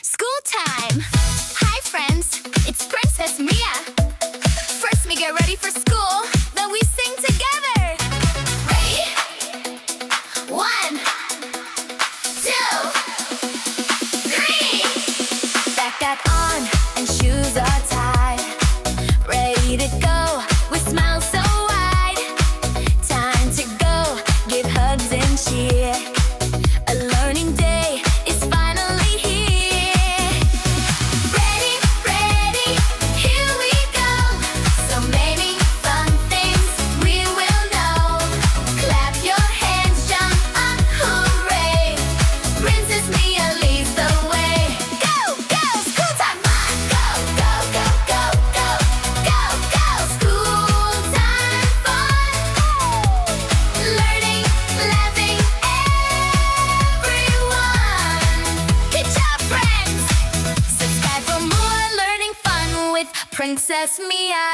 School time! Hi friends, it's Princess Mia. First we get ready for school, then we sing together. Ready? 1, 2, 3. Backpack on and shoes are tied. Ready to go with smiles so wide. Time to go, give hugs and cheer. A learning day is finally here. Ready, ready, here we go. So many fun things we will know. Clap your hands, jump up, hooray. Princess Mia leads the way. Go, go, school time on. Go, go, go, go, go. Go, go, school time fun. Learning, laughing, everyone. Good job, friends. Subscribe for more learning fun with Princess Mia.